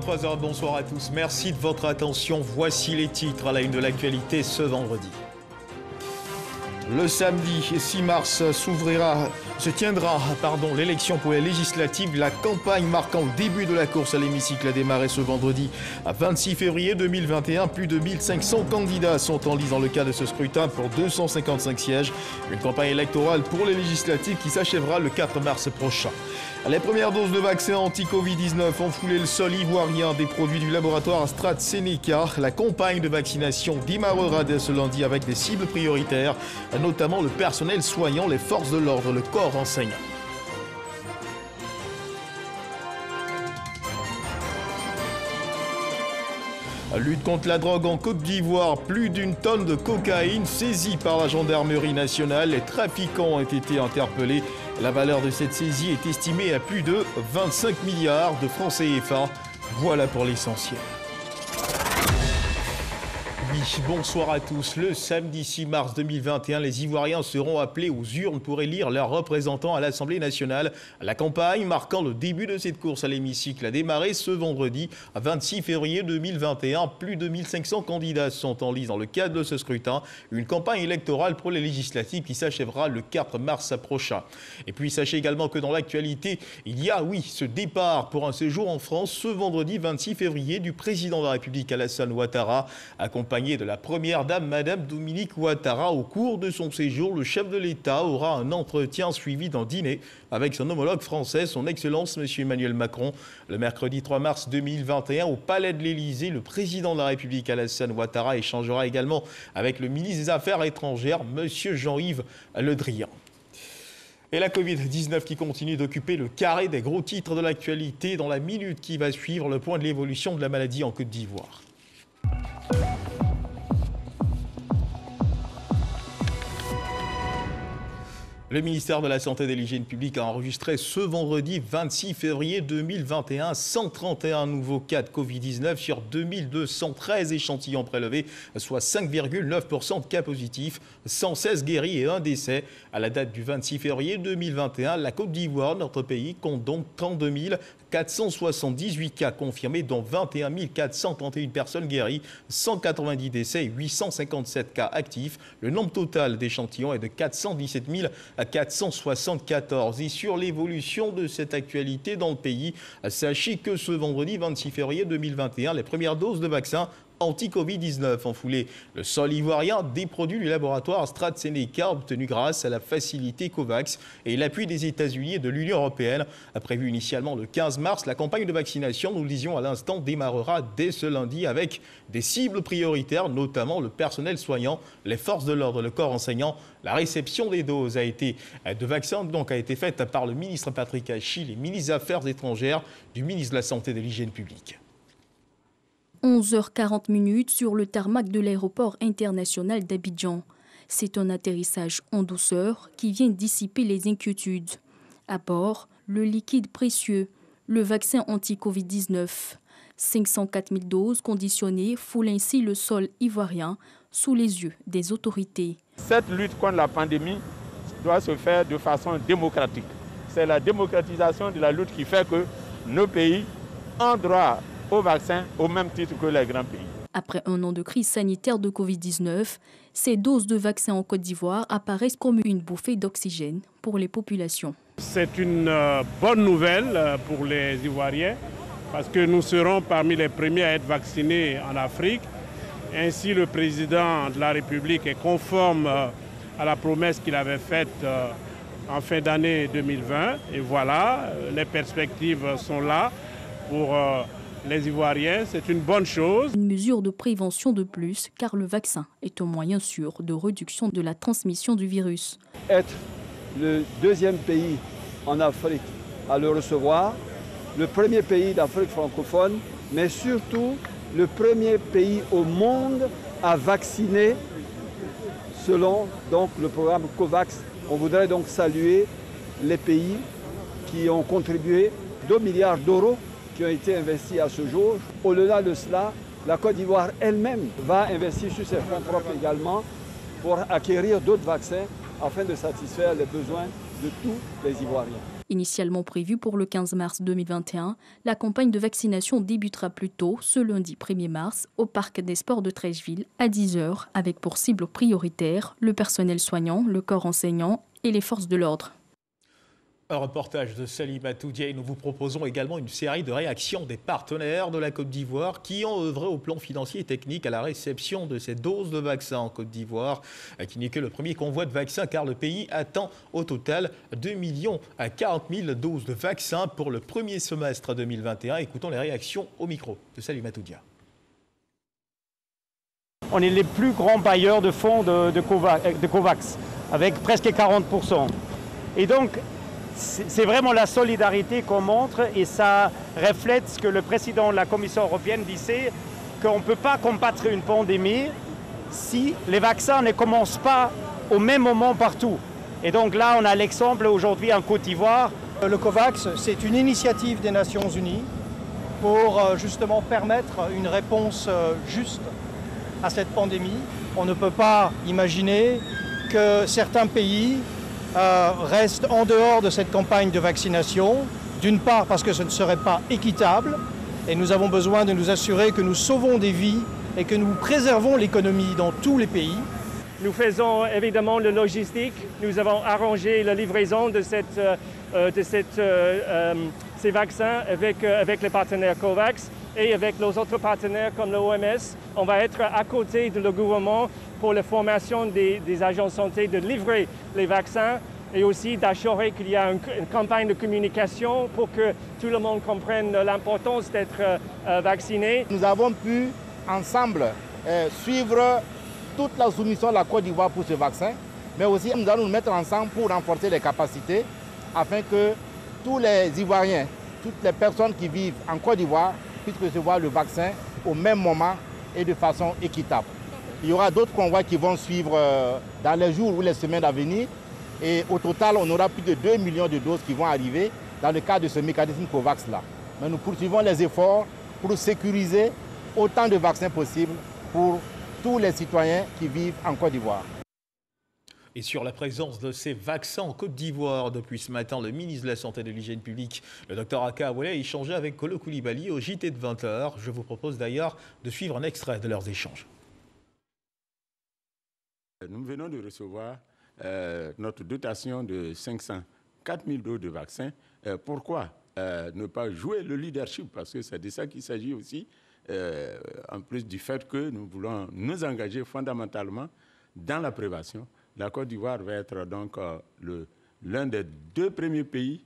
23h, bonsoir à tous. Merci de votre attention. Voici les titres à la une de l'actualité ce vendredi. Le samedi 6 mars se tiendra l'élection pour les législatives. La campagne marquant le début de la course à l'hémicycle a démarré ce vendredi. À 26 février 2021, plus de 1500 candidats sont en lice dans le cadre de ce scrutin pour 255 sièges. Une campagne électorale pour les législatives qui s'achèvera le 4 mars prochain. Les premières doses de vaccins anti-Covid-19 ont foulé le sol ivoirien des produits du laboratoire AstraZeneca. La campagne de vaccination démarrera dès ce lundi avec des cibles prioritaires, notamment le personnel soignant, les forces de l'ordre, le corps enseignant. Lutte contre la drogue en Côte d'Ivoire, plus d'une tonne de cocaïne saisie par la gendarmerie nationale. Les trafiquants ont été interpellés. La valeur de cette saisie est estimée à plus de 25 milliards de francs CFA. Voilà pour l'essentiel. Oui, bonsoir à tous. Le samedi 6 mars 2021, les Ivoiriens seront appelés aux urnes pour élire leurs représentants à l'Assemblée nationale. La campagne marquant le début de cette course à l'hémicycle a démarré ce vendredi, 26 février 2021. Plus de 1500 candidats sont en lice dans le cadre de ce scrutin. Une campagne électorale pour les législatives qui s'achèvera le 4 mars prochain. Et puis sachez également que dans l'actualité, il y a, ce départ pour un séjour en France ce vendredi 26 février du président de la République Alassane Ouattara, accompagné de la première dame, Madame Dominique Ouattara. Au cours de son séjour, le chef de l'État aura un entretien suivi d'un dîner avec son homologue français, son Excellence M. Emmanuel Macron. Le mercredi 3 mars 2021, au Palais de l'Élysée, le président de la République Alassane Ouattara échangera également avec le ministre des Affaires étrangères, M. Jean-Yves Le Drian. Et la Covid-19 qui continue d'occuper le carré des gros titres de l'actualité. Dans la minute qui va suivre, le point de l'évolution de la maladie en Côte d'Ivoire. Le ministère de la Santé et de l'Hygiène publique a enregistré ce vendredi 26 février 2021 131 nouveaux cas de Covid-19 sur 2213 échantillons prélevés, soit 5,9% de cas positifs, 116 guéris et un décès. À la date du 26 février 2021, la Côte d'Ivoire, notre pays, compte donc 32 478 cas confirmés, dont 21 431 personnes guéries, 190 décès et 857 cas actifs. Le nombre total d'échantillons est de 417 474. Et sur l'évolution de cette actualité dans le pays, sachez que ce vendredi 26 février 2021, les premières doses de vaccins anti-Covid-19 ont foulé le sol ivoirien des produits du laboratoire AstraZeneca obtenus grâce à la facilité COVAX et l'appui des États-Unis et de l'Union européenne. Prévu initialement le 15 mars, la campagne de vaccination, nous le disions à l'instant, démarrera dès ce lundi avec des cibles prioritaires, notamment le personnel soignant, les forces de l'ordre, le corps enseignant. La réception des doses de vaccins a été faite par le ministre Patrick Achille, les ministres des Affaires étrangères, du ministre de la Santé et de l'Hygiène publique. 11h40 sur le tarmac de l'aéroport international d'Abidjan. C'est un atterrissage en douceur qui vient dissiper les inquiétudes. À bord, le liquide précieux, le vaccin anti-Covid-19. 504 000 doses conditionnées foulent ainsi le sol ivoirien sous les yeux des autorités. Cette lutte contre la pandémie doit se faire de façon démocratique. C'est la démocratisation de la lutte qui fait que nos pays ont droit au vaccin au même titre que les grands pays. Après un an de crise sanitaire de Covid-19, ces doses de vaccins en Côte d'Ivoire apparaissent comme une bouffée d'oxygène pour les populations. C'est une bonne nouvelle pour les Ivoiriens parce que nous serons parmi les premiers à être vaccinés en Afrique. Ainsi, le président de la République est conforme à la promesse qu'il avait faite en fin d'année 2020. Et voilà, les perspectives sont là pour les Ivoiriens, c'est une bonne chose. Une mesure de prévention de plus, car le vaccin est un moyen sûr de réduction de la transmission du virus. Être le deuxième pays en Afrique à le recevoir, le premier pays d'Afrique francophone, mais surtout le premier pays au monde à vacciner selon le programme COVAX. On voudrait donc saluer les pays qui ont contribué 2 milliards d'euros qui ont été investis à ce jour. Au-delà de cela, la Côte d'Ivoire elle-même va investir sur ses fonds propres également pour acquérir d'autres vaccins afin de satisfaire les besoins de tous les Ivoiriens. Initialement prévue pour le 15 mars 2021, la campagne de vaccination débutera plus tôt, ce lundi 1er mars, au Parc des Sports de Trècheville à 10 h, avec pour cible prioritaire le personnel soignant, le corps enseignant et les forces de l'ordre. Un reportage de Salimatou Diaye. Nous vous proposons également une série de réactions des partenaires de la Côte d'Ivoire qui ont œuvré au plan financier et technique à la réception de ces doses de vaccins en Côte d'Ivoire, qui n'est que le premier convoi de vaccins car le pays attend au total 2 40 000 doses de vaccins pour le premier semestre 2021. Écoutons les réactions au micro de Salimatou Diaye. On est les plus grands bailleurs de fonds de COVAX, avec presque 40%. Et donc, c'est vraiment la solidarité qu'on montre et ça reflète ce que le président de la Commission européenne disait, qu'on ne peut pas combattre une pandémie si les vaccins ne commencent pas au même moment partout. Et donc là, on a l'exemple aujourd'hui en Côte d'Ivoire. Le COVAX, c'est une initiative des Nations Unies pour justement permettre une réponse juste à cette pandémie. On ne peut pas imaginer que certains pays restent en dehors de cette campagne de vaccination, d'une part parce que ce ne serait pas équitable, et nous avons besoin de nous assurer que nous sauvons des vies et que nous préservons l'économie dans tous les pays. Nous faisons évidemment le logistique, nous avons arrangé la livraison de ces vaccins avec les partenaires COVAX et avec nos autres partenaires comme l'OMS. On va être à côté de le gouvernement pour la formation des agents de santé de livrer les vaccins et aussi d'assurer qu'il y a une campagne de communication pour que tout le monde comprenne l'importance d'être vacciné. Nous avons pu ensemble suivre toute la soumission de la Côte d'Ivoire pour ce vaccin, mais aussi nous allons nous mettre ensemble pour renforcer les capacités afin que tous les Ivoiriens, toutes les personnes qui vivent en Côte d'Ivoire puissent recevoir le vaccin au même moment et de façon équitable. Il y aura d'autres convois qui vont suivre dans les jours ou les semaines à venir. Et au total, on aura plus de 2 millions de doses qui vont arriver dans le cadre de ce mécanisme COVAX-là. Mais nous poursuivons les efforts pour sécuriser autant de vaccins possibles pour tous les citoyens qui vivent en Côte d'Ivoire. Et sur la présence de ces vaccins en Côte d'Ivoire, depuis ce matin, le ministre de la Santé et de l'Hygiène publique, le Dr Aka Awele, a échangé avec Kolo Koulibaly au JT de 20 h. Je vous propose d'ailleurs de suivre un extrait de leurs échanges. Nous venons de recevoir notre dotation de 504 000 doses de vaccins. Pourquoi ne pas jouer le leadership? Parce que c'est de ça qu'il s'agit aussi, en plus du fait que nous voulons nous engager fondamentalement dans la prévention. La Côte d'Ivoire va être donc l'un des 2 premiers pays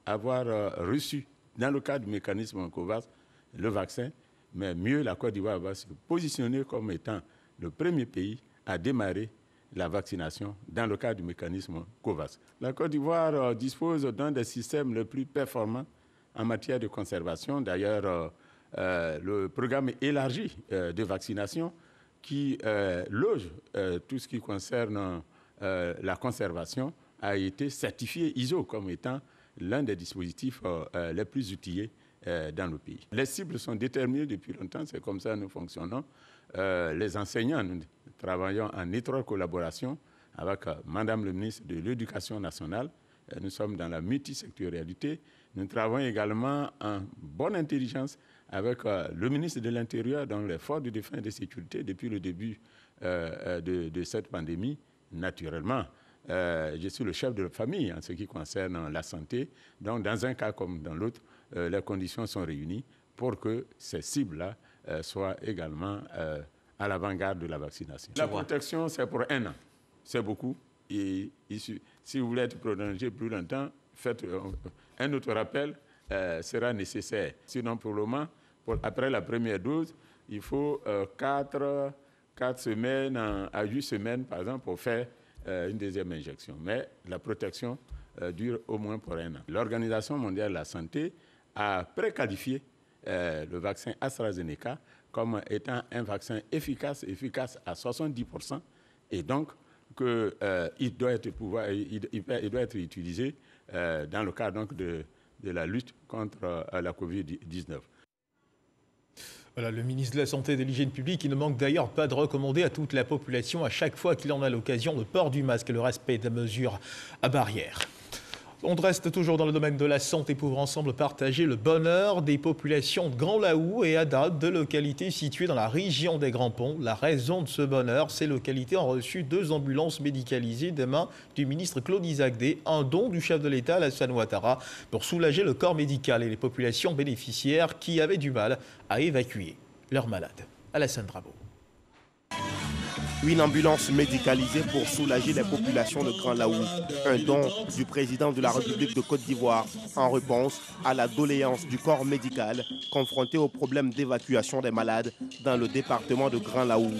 à avoir reçu, dans le cadre du mécanisme COVAX, le vaccin. Mais mieux, la Côte d'Ivoire va se positionner comme étant le premier pays à démarrer la vaccination dans le cadre du mécanisme COVAX. La Côte d'Ivoire dispose d'un des systèmes les plus performants en matière de conservation. D'ailleurs, le programme élargi de vaccination qui loge tout ce qui concerne la conservation a été certifié ISO comme étant l'un des dispositifs les plus outillés dans le pays. Les cibles sont déterminées depuis longtemps, c'est comme ça que nous fonctionnons. Les enseignants, nous travaillons en étroite collaboration avec Madame le ministre de l'Éducation nationale. Nous sommes dans la multisectorialité. Nous travaillons également en bonne intelligence avec le ministre de l'Intérieur dans les forces de défense et de sécurité depuis le début de cette pandémie. Naturellement, je suis le chef de famille en ce qui concerne la santé. Donc, dans un cas comme dans l'autre, les conditions sont réunies pour que ces cibles-là soient également à l'avant-garde de la vaccination. La protection, c'est pour 1 an. C'est beaucoup. Et si vous voulez être prolongé plus longtemps, faites un autre rappel, sera nécessaire. Sinon, pour le moment, après la première dose, il faut 4 semaines à 8 semaines, par exemple, pour faire une deuxième injection. Mais la protection dure au moins pour 1 an. L'Organisation mondiale de la santé a préqualifié le vaccin AstraZeneca comme étant un vaccin efficace à 70%, et donc qu'il doit être utilisé dans le cadre donc, de la lutte contre la Covid-19. Voilà, le ministre de la Santé et de l'Hygiène publique, il ne manque d'ailleurs pas de recommander à toute la population, à chaque fois qu'il en a l'occasion, le port du masque et le respect des mesures à barrière. On reste toujours dans le domaine de la santé pour ensemble partager le bonheur des populations de Grand Laou et Ada, deux localités situées dans la région des Grands Ponts. La raison de ce bonheur, ces localités ont reçu 2 ambulances médicalisées des mains du ministre Claude Izagde, un don du chef de l'État Alassane Ouattara pour soulager le corps médical et les populations bénéficiaires qui avaient du mal à évacuer leurs malades. Alassane Drabo. Une ambulance médicalisée pour soulager les populations de Grand Laou. Un don du président de la République de Côte d'Ivoire en réponse à la doléance du corps médical confronté au problème d'évacuation des malades dans le département de Grand Laou.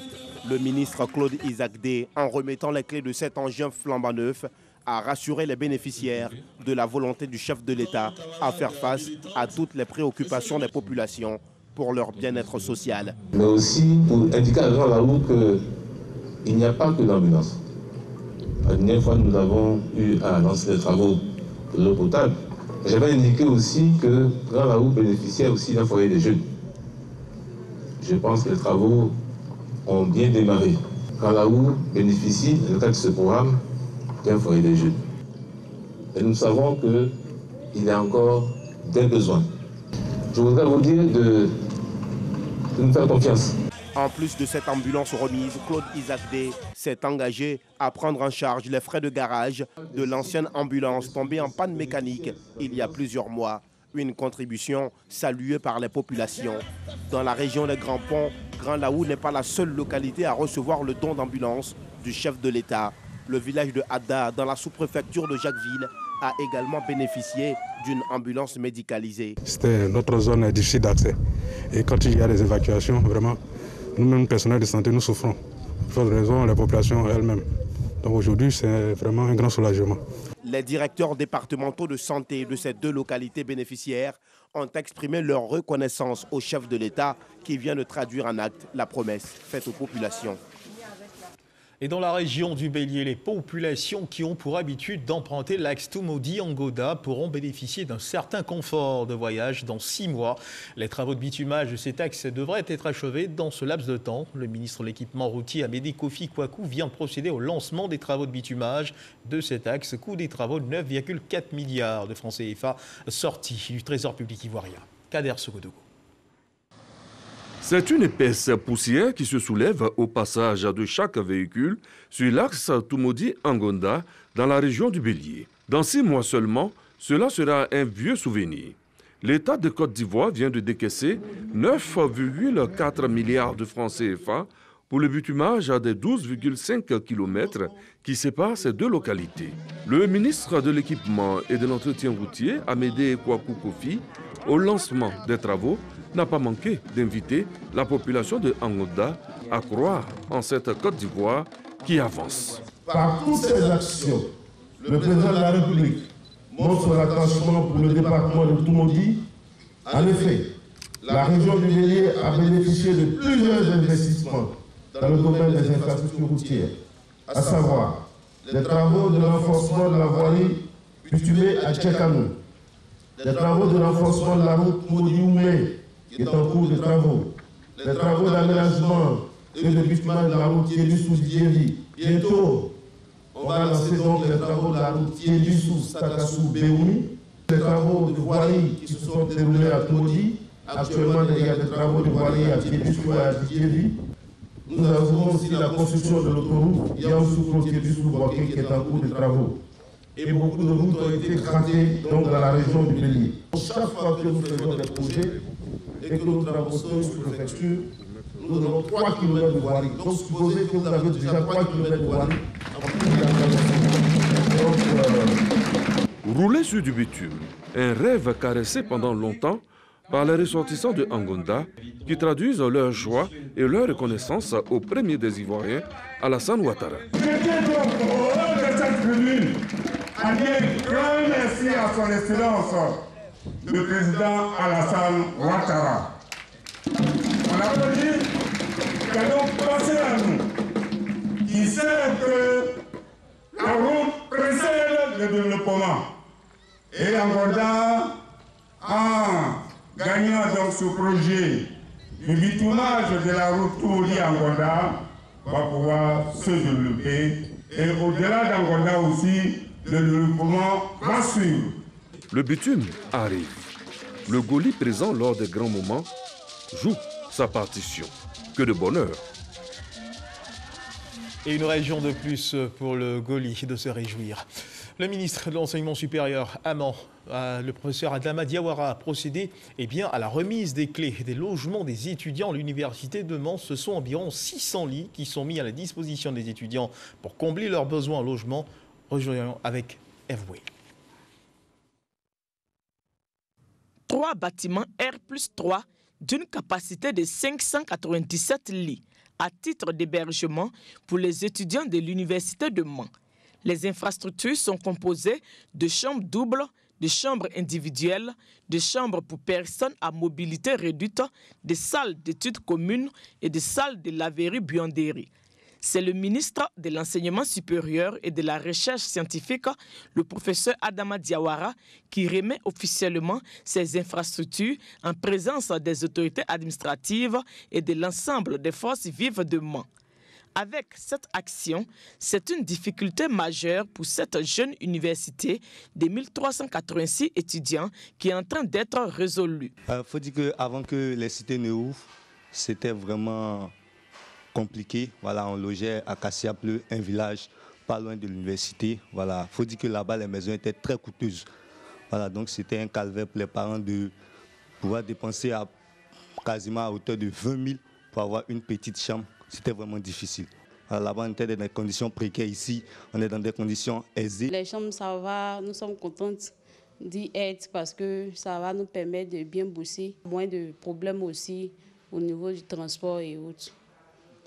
Le ministre Claude Izagde, en remettant les clés de cet engin flambant neuf, a rassuré les bénéficiaires de la volonté du chef de l'État à faire face à toutes les préoccupations des populations pour leur bien-être social. Mais aussi pour indiquer à Grand Laou que il n'y a pas que l'ambulance. La dernière fois, nous avons eu à lancer des travaux de l'eau potable. J'avais indiqué aussi que Grand Laou bénéficiait aussi d'un foyer des jeunes. Je pense que les travaux ont bien démarré. Grand Laou bénéficie, dans le cadre de ce programme, d'un foyer des jeunes. Et nous savons qu'il y a encore des besoins. Je voudrais vous dire de nous faire confiance. En plus de cette ambulance remise, Claude Izagde s'est engagé à prendre en charge les frais de garage de l'ancienne ambulance tombée en panne mécanique il y a plusieurs mois. Une contribution saluée par les populations. Dans la région des Grands Ponts, Grand Laou n'est pas la seule localité à recevoir le don d'ambulance du chef de l'État. Le village de Ada, dans la sous-préfecture de Jacquesville, a également bénéficié d'une ambulance médicalisée. C'était notre zone difficile d'accès. Et quand il y a des évacuations, vraiment, nous-mêmes, personnels de santé, nous souffrons. Pour cette raison, la population elle-même. Donc aujourd'hui, c'est vraiment un grand soulagement. Les directeurs départementaux de santé de ces 2 localités bénéficiaires ont exprimé leur reconnaissance au chef de l'État qui vient de traduire en acte la promesse faite aux populations. Et dans la région du Bélier, les populations qui ont pour habitude d'emprunter l'axe Toumaudi-Angoda pourront bénéficier d'un certain confort de voyage dans 6 mois. Les travaux de bitumage de cet axe devraient être achevés dans ce laps de temps. Le ministre de l'équipement routier Amédée Kofi Kwaku vient de procéder au lancement des travaux de bitumage de cet axe. Coût des travaux de 9,4 milliards de francs CFA sortis du Trésor public ivoirien. Kader Sogodogo. C'est une épaisse poussière qui se soulève au passage de chaque véhicule sur l'axe Toumaudi-Angoda dans la région du Bélier. Dans 6 mois seulement, cela sera un vieux souvenir. L'État de Côte d'Ivoire vient de décaisser 9,4 milliards de francs CFA pour le bitumage des 12,5 km qui séparent ces 2 localités. Le ministre de l'Équipement et de l'Entretien routier, Amédée Kwaku Kofi, au lancement des travaux, n'a pas manqué d'inviter la population de Angoda à croire en cette Côte d'Ivoire qui avance. Par toutes ces actions, le président de la République montre son attachement pour le département de Toumaudi. En effet, la région du Bélier a bénéficié de plusieurs investissements dans le domaine des infrastructures routières, à savoir les travaux de renforcement de la voirie bitumée à Tchekanou, les travaux de renforcement de la route Toumaudi-Oumé, qui est en cours de travaux, les travaux d'aménagement et de bitumage de la route Tiédissou-Djévi. Bientôt, on va lancer donc les travaux de la route Tiédissou-Stakassou-Béoumi, les travaux de voirie qui se sont déroulés à Toumaudi. Actuellement, il y a des travaux de voirie à Tiédissou et à Djévi. Nous avons aussi la construction de l'autoroute Yaoundé-Tiédissou-Boaké qui est en cours de travaux. Et beaucoup de routes ont été grattées donc, dans la région du Bélier. Chaque fois que nous faisons des projets et que nous traversons une préfecture, nous avons 3 km de voirie. Donc supposez que vous avez déjà 3 km de voirie. Rouler sur du bitume, un rêve caressé pendant longtemps par les ressortissants de Angoda qui traduisent leur joie et leur reconnaissance au premier des Ivoiriens, Alassane Ouattara. À dire grand merci à son excellence, le président Alassane Ouattara. On applaudit, qui a donc pensé à nous, qui sait que la route précède le développement. Et Angoda, en gagnant donc ce projet du bitumage de la route Toumaudi-Angoda, va pouvoir se développer. Et au-delà d'Angoda aussi, le développement va suivre. Le bitume arrive. Le Goli présent lors des grands moments joue sa partition. Que de bonheur. Et une région de plus pour le Goli de se réjouir. Le ministre de l'Enseignement supérieur, le professeur Adama Diawara, a procédé à la remise des clés des logements des étudiants à l'université de Mans. Ce sont environ 600 lits qui sont mis à la disposition des étudiants pour combler leurs besoins en logement. Rejoignons avec Evoué. 3 bâtiments R+3 d'une capacité de 597 lits à titre d'hébergement pour les étudiants de l'université de Mans. Les infrastructures sont composées de chambres doubles, de chambres individuelles, de chambres pour personnes à mobilité réduite, de salles d'études communes et de salles de laverie-buanderie. C'est le ministre de l'Enseignement supérieur et de la Recherche scientifique, le professeur Adama Diawara, qui remet officiellement ces infrastructures en présence des autorités administratives et de l'ensemble des forces vives de Mans. Avec cette action, c'est une difficulté majeure pour cette jeune université de 1386 étudiants qui est en train d'être résolue. Il faut dire qu'avant que les cités ne ouvrent, c'était vraiment compliqué. Voilà, on logeait à Cassia-Pleu, un village pas loin de l'université. Voilà, faut dire que là-bas les maisons étaient très coûteuses. Voilà, donc c'était un calvaire pour les parents de pouvoir dépenser quasiment à hauteur de 20 000 pour avoir une petite chambre. C'était vraiment difficile. Là-bas, on était dans des conditions précaires. Ici, on est dans des conditions aisées. Les chambres, ça va. Nous sommes contents d'y être parce que ça va nous permettre de bien bosser. Moins de problèmes aussi au niveau du transport et autres.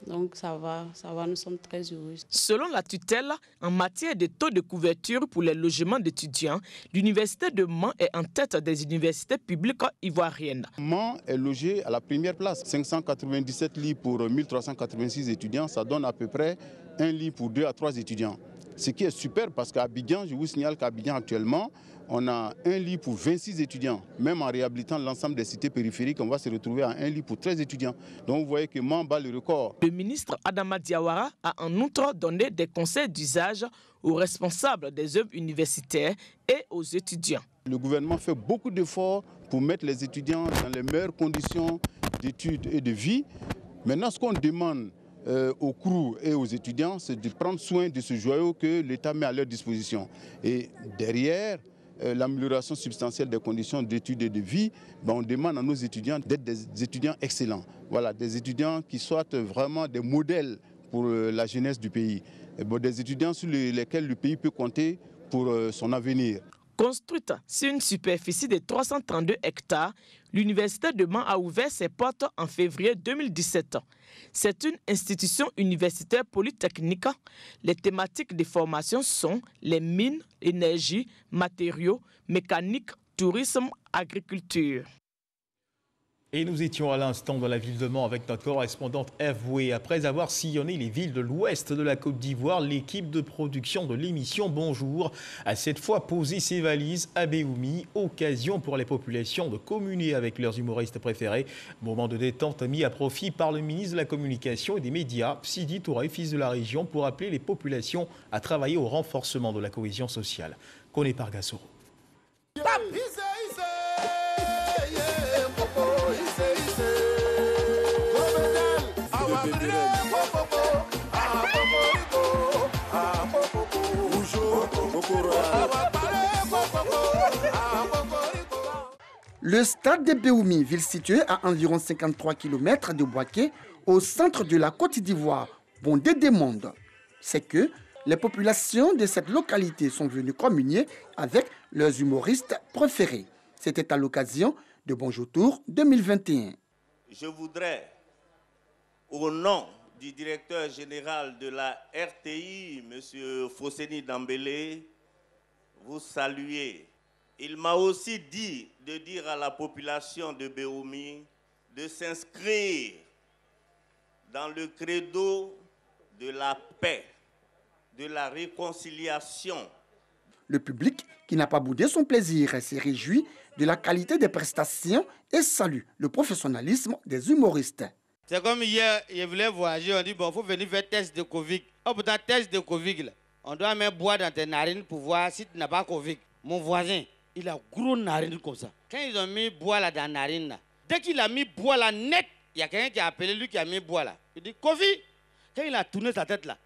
Donc ça va, nous sommes très heureux. Selon la tutelle, en matière de taux de couverture pour les logements d'étudiants, l'université de Mans est en tête des universités publiques ivoiriennes. Mans est logé à la première place. 597 lits pour 1386 étudiants, ça donne à peu près un lit pour 2 à 3 étudiants. Ce qui est super parce qu'à Abidjan, je vous signale qu'à Abidjan actuellement, on a un lit pour 26 étudiants. Même en réhabilitant l'ensemble des cités périphériques, on va se retrouver à un lit pour 13 étudiants. Donc vous voyez que Mans bat le record. Le ministre Adama Diawara a en outre donné des conseils d'usage aux responsables des œuvres universitaires et aux étudiants. Le gouvernement fait beaucoup d'efforts pour mettre les étudiants dans les meilleures conditions d'études et de vie. Maintenant, ce qu'on demande aux crews et aux étudiants, c'est de prendre soin de ce joyau que l'État met à leur disposition. Et derrière l'amélioration substantielle des conditions d'études et de vie, on demande à nos étudiants d'être des étudiants excellents. Voilà, des étudiants qui soient vraiment des modèles pour la jeunesse du pays. Et des étudiants sur lesquels le pays peut compter pour son avenir. Construite sur une superficie de 332 hectares, l'Université de Mans a ouvert ses portes en février 2017. C'est une institution universitaire polytechnique. Les thématiques de formation sont les mines, énergie, matériaux, mécanique, tourisme, agriculture. Et nous étions à l'instant dans la ville de Mans avec notre correspondante Evoué. Après avoir sillonné les villes de l'ouest de la Côte d'Ivoire, l'équipe de production de l'émission Bonjour a cette fois posé ses valises à Béoumi. Occasion pour les populations de communier avec leurs humoristes préférés. Moment de détente mis à profit par le ministre de la Communication et des Médias, Sidi Touré, fils de la région, pour appeler les populations à travailler au renforcement de la cohésion sociale. Koné Pargassoro. Le stade de Béoumi, ville située à environ 53 km de Bouaké, au centre de la Côte d'Ivoire, bondée des mondes. C'est que les populations de cette localité sont venues communier avec leurs humoristes préférés. C'était à l'occasion de Bonjour Tour 2021. Je voudrais, au nom du directeur général de la RTI, M. Fosseni Dambélé, vous saluer. Il m'a aussi dit de dire à la population de Béoumi de s'inscrire dans le credo de la paix, de la réconciliation. Le public, qui n'a pas boudé son plaisir, s'est réjoui de la qualité des prestations et salue le professionnalisme des humoristes. C'est comme hier, je voulais voyager, on dit bon, il faut venir faire test de Covid. Oh, putain, test de Covid, là. On doit même boire dans tes narines pour voir si tu n'as pas Covid. Mon voisin, il a gros narines comme ça. Quand ils ont mis bois là dans la narine, là, dès qu'il a mis bois là net, il y a quelqu'un qui a appelé lui qui a mis bois là. Il dit Covid. Quand il a tourné sa tête là,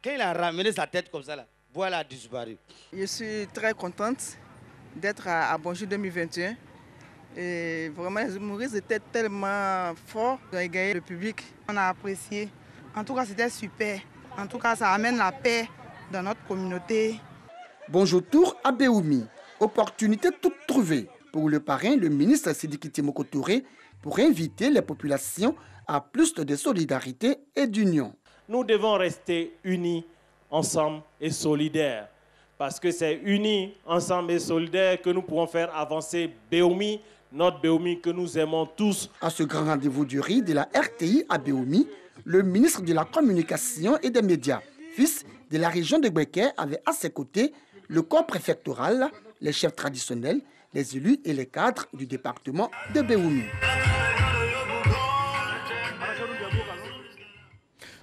quand il a ramené sa tête comme ça là, bois là a disparu. Je suis très contente d'être à Bonjour 2021. Et vraiment, les humoristes étaient tellement forts. Ils ont égayé le public. On a apprécié. En tout cas, c'était super. En tout cas, ça amène la paix dans notre communauté. Bonjour Tour à Béoumi. Opportunité toute trouvée pour le parrain, le ministre Sidiki Timoko Touré, pour inviter les populations à plus de solidarité et d'union. Nous devons rester unis, ensemble et solidaires. Parce que c'est unis, ensemble et solidaires que nous pourrons faire avancer Béoumi, notre Béoumi que nous aimons tous. À ce grand rendez-vous du riz de la RTI à Béoumi, le ministre de la Communication et des Médias, fils de la région de Gbeke, avait à ses côtés le corps préfectoral, les chefs traditionnels, les élus et les cadres du département de Béoumi.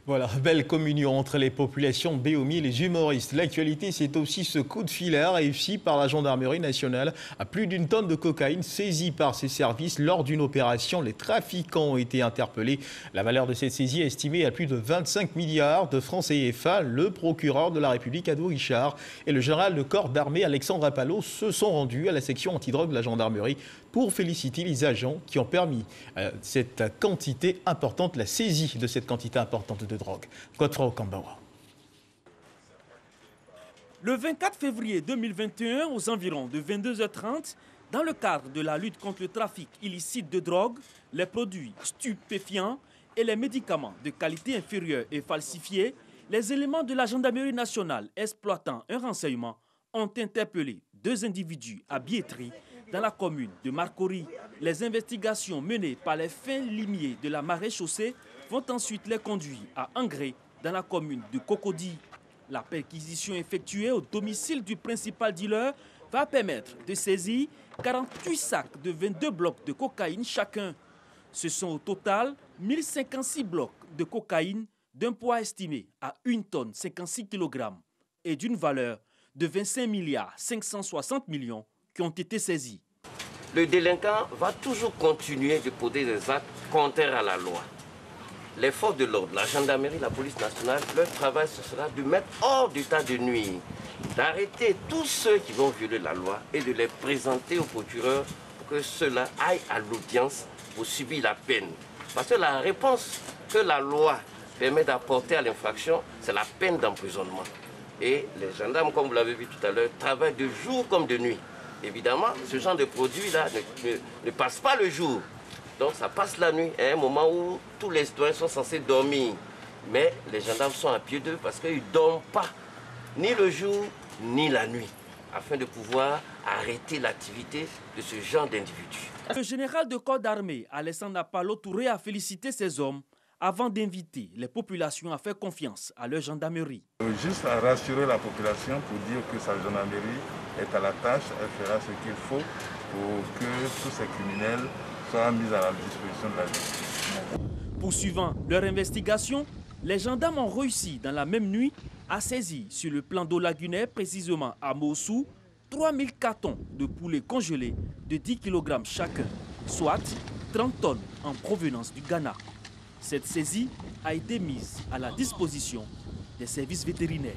Voilà, belle communion entre les populations de Béoumi et les humoristes. L'actualité, c'est aussi ce coup de filet réussi par la gendarmerie nationale à plus d'une tonne de cocaïne saisie par ses services lors d'une opération. Les trafiquants ont été interpellés. La valeur de cette saisie est estimée à plus de 25 milliards de francs CFA. Le procureur de la République, Adou Richard, et le général de corps d'armée, Alexandre Apallo, se sont rendus à la section antidrogue de la gendarmerie pour féliciter les agents qui ont permis cette quantité importante, la saisie de cette quantité importante de drogue. Godefroy Okambawa. Le 24 février 2021, aux environs de 22h30, dans le cadre de la lutte contre le trafic illicite de drogue, les produits stupéfiants et les médicaments de qualité inférieure et falsifiés, les éléments de la gendarmerie nationale exploitant un renseignement ont interpellé 2 individus à Biétry, dans la commune de Marcory. Les investigations menées par les fins limiers de la maréchaussée vont ensuite les conduire à Angré, dans la commune de Cocody. La perquisition effectuée au domicile du principal dealer va permettre de saisir 48 sacs de 22 blocs de cocaïne chacun. Ce sont au total 1056 blocs de cocaïne d'un poids estimé à 1 tonne 56 kg et d'une valeur de 25 milliards 560 millions qui ont été saisis. Le délinquant va toujours continuer de poser des actes contraires à la loi. Les forces de l'ordre, la gendarmerie, la police nationale, leur travail ce sera de mettre hors d'état de nuire, d'arrêter tous ceux qui vont violer la loi et de les présenter au procureur pour que ceux-là aillent à l'audience pour subir la peine. Parce que la réponse que la loi permet d'apporter à l'infraction, c'est la peine d'emprisonnement. Et les gendarmes, comme vous l'avez vu tout à l'heure, travaillent de jour comme de nuit. Évidemment, ce genre de produit-là ne passe pas le jour. Donc ça passe la nuit, à un moment où tous les citoyens sont censés dormir. Mais les gendarmes sont à pied d'eux parce qu'ils ne dorment pas, ni le jour, ni la nuit, afin de pouvoir arrêter l'activité de ce genre d'individus. Le général de corps d'armée, Alexandre Apallo Touré, a félicité ces hommes avant d'inviter les populations à faire confiance à leur gendarmerie. Juste à rassurer la population pour dire que sa gendarmerie est à la tâche, elle fera ce qu'il faut pour que tous ces criminels soient mis à la disposition de la justice. Poursuivant leur investigation, les gendarmes ont réussi dans la même nuit à saisir sur le plan d'eau lagunaire, précisément à Mossou, 3000 cartons de poulets congelés de 10 kg chacun, soit 30 tonnes en provenance du Ghana. Cette saisie a été mise à la disposition des services vétérinaires.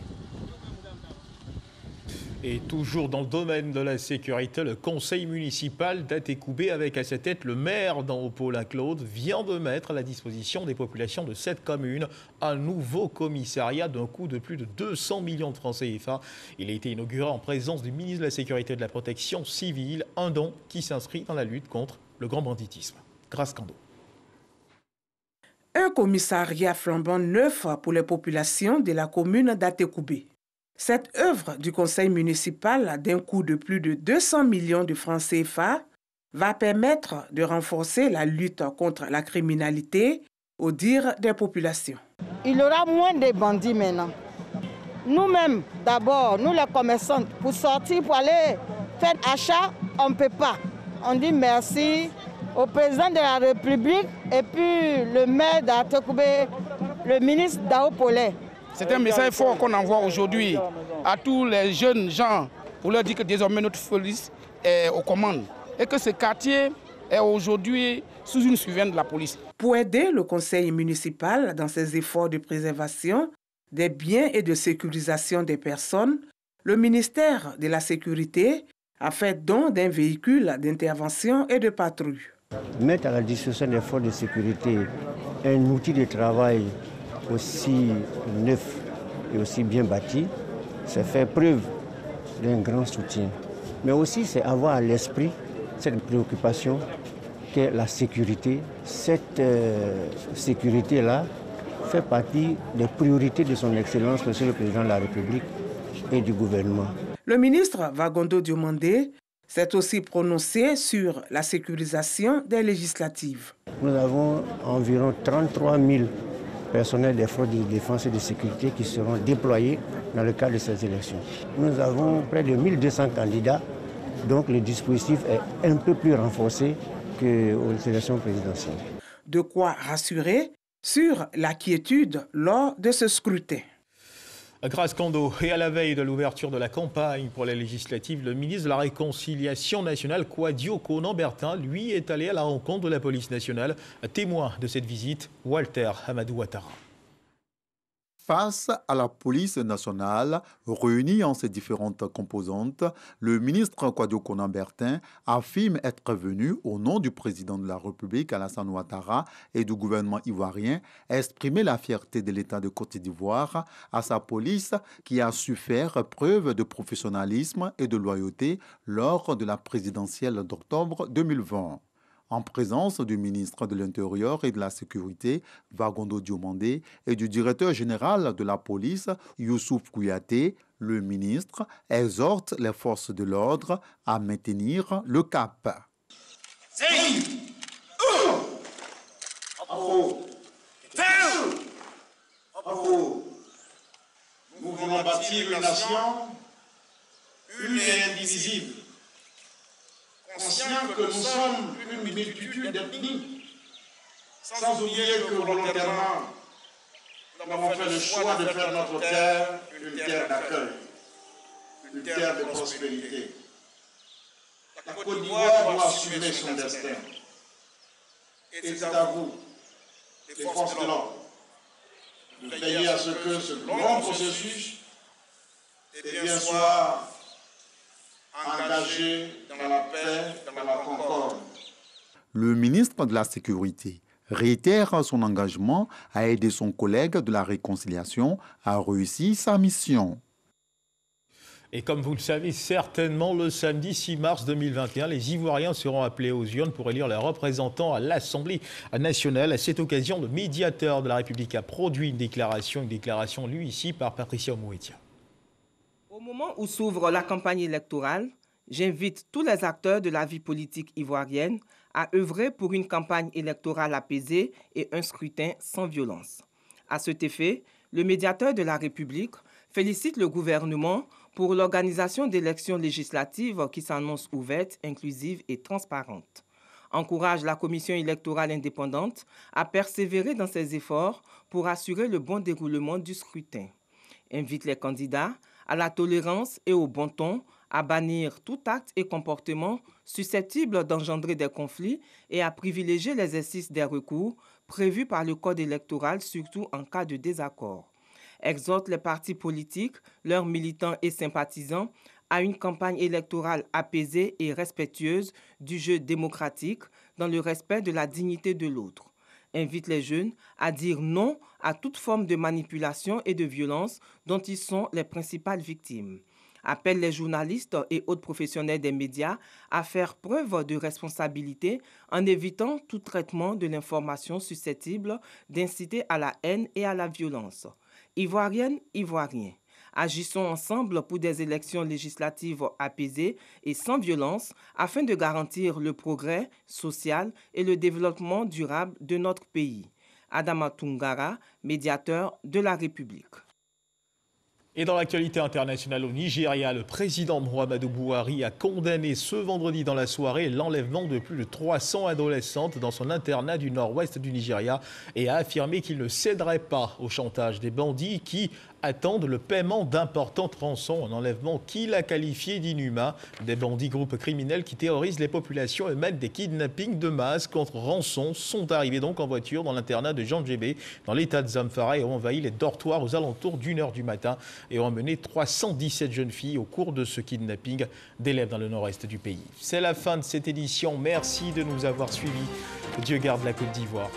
Et toujours dans le domaine de la sécurité, le conseil municipal d'Atécoubé, avec à sa tête le maire d'Anhaut-Paulin-Claude, vient de mettre à la disposition des populations de cette commune un nouveau commissariat d'un coût de plus de 200 millions de francs CFA. Il a été inauguré en présence du ministre de la Sécurité et de la Protection civile, un don qui s'inscrit dans la lutte contre le grand banditisme. Grâce Cando. Un commissariat flambant neuf pour les populations de la commune d'Atécoubé. Cette œuvre du conseil municipal d'un coût de plus de 200 millions de francs CFA va permettre de renforcer la lutte contre la criminalité au dire des populations. Il y aura moins de bandits maintenant. Nous-mêmes, d'abord, nous les commerçants, pour sortir, pour aller faire achat, on ne peut pas. On dit merci au président de la République et puis le maire d'Atécoubé, le ministre d'Anhaut-Paulin, C'est un message fort qu'on envoie aujourd'hui à tous les jeunes gens pour leur dire que désormais notre police est aux commandes et que ce quartier est aujourd'hui sous une surveillance de la police. Pour aider le conseil municipal dans ses efforts de préservation des biens et de sécurisation des personnes, le ministère de la Sécurité a fait don d'un véhicule d'intervention et de patrouille. Mettre à la disposition des forces de sécurité un outil de travail aussi neuf et aussi bien bâti, c'est faire preuve d'un grand soutien. Mais aussi, c'est avoir à l'esprit cette préoccupation qu'est la sécurité. Cette sécurité-là fait partie des priorités de son Excellence, Monsieur le Président de la République et du gouvernement. Le ministre Vagondo Diomandé s'est aussi prononcé sur la sécurisation des législatives. Nous avons environ 33 000 personnels des forces de défense et de sécurité qui seront déployés dans le cadre de ces élections. Nous avons près de 1200 candidats, donc le dispositif est un peu plus renforcé qu'aux élections présidentielles. De quoi rassurer sur la quiétude lors de ce scrutin. Grâce Kondo, et à la veille de l'ouverture de la campagne pour les législatives, le ministre de la Réconciliation nationale, Kwadio Konan-Bertin, lui, est allé à la rencontre de la police nationale. Témoin de cette visite, Walter Amadou Ouattara. Face à la police nationale, réunie en ses différentes composantes, le ministre Kwadio Konan-Bertin affirme être venu, au nom du président de la République, Alassane Ouattara, et du gouvernement ivoirien, exprimer la fierté de l'État de Côte d'Ivoire à sa police qui a su faire preuve de professionnalisme et de loyauté lors de la présidentielle d'octobre 2020. En présence du ministre de l'Intérieur et de la Sécurité, Vagondo Diomandé, et du directeur général de la police, Youssouf Kouyaté, le ministre exhorte les forces de l'ordre à maintenir le cap. Nous voulons bâtir une nation une et indivisible, conscients que nous sommes une multitude d'ethnies, sans oublier que volontairement, nous avons fait le choix de faire notre terre une terre d'accueil, une terre de prospérité. La Côte d'Ivoire doit assumer son destin. Et c'est à vous, les forces de l'ordre, de veiller à ce que ce long processus soit engagé dans la paix, dans la concorde. Le ministre de la Sécurité réitère son engagement à aider son collègue de la Réconciliation à réussir sa mission. Et comme vous le savez certainement, le samedi 6 mars 2021, les Ivoiriens seront appelés aux urnes pour élire leurs représentants à l'Assemblée nationale. À cette occasion, le médiateur de la République a produit une déclaration lue ici par Patricia Omouetia. Au moment où s'ouvre la campagne électorale, j'invite tous les acteurs de la vie politique ivoirienne à œuvrer pour une campagne électorale apaisée et un scrutin sans violence. À cet effet, le médiateur de la République félicite le gouvernement pour l'organisation d'élections législatives qui s'annoncent ouvertes, inclusives et transparentes. Encourage la commission électorale indépendante à persévérer dans ses efforts pour assurer le bon déroulement du scrutin. Invite les candidats à la tolérance et au bon ton, à bannir tout acte et comportement susceptible d'engendrer des conflits et à privilégier l'exercice des recours prévus par le Code électoral, surtout en cas de désaccord. Exhorte les partis politiques, leurs militants et sympathisants à une campagne électorale apaisée et respectueuse du jeu démocratique dans le respect de la dignité de l'autre. Invite les jeunes à dire non à toute forme de manipulation et de violence dont ils sont les principales victimes. Appelle les journalistes et autres professionnels des médias à faire preuve de responsabilité en évitant tout traitement de l'information susceptible d'inciter à la haine et à la violence. Ivoiriennes, Ivoiriens, agissons ensemble pour des élections législatives apaisées et sans violence afin de garantir le progrès social et le développement durable de notre pays. Adama Tungara, médiateur de la République. Et dans l'actualité internationale au Nigeria, le président Muhammadu Buhari a condamné ce vendredi dans la soirée l'enlèvement de plus de 300 adolescentes dans son internat du nord-ouest du Nigeria et a affirmé qu'il ne céderait pas au chantage des bandits qui attendent le paiement d'importantes rançons, un enlèvement qu'il a qualifié d'inhumain. Des bandits, groupes criminels qui terrorisent les populations et mènent des kidnappings de masse contre rançon, sont arrivés donc en voiture dans l'internat de Janjebe, dans l'état de Zamfara, et ont envahi les dortoirs aux alentours d'1h du matin et ont emmené 317 jeunes filles au cours de ce kidnapping d'élèves dans le nord-est du pays. C'est la fin de cette édition. Merci de nous avoir suivis. Dieu garde la Côte d'Ivoire.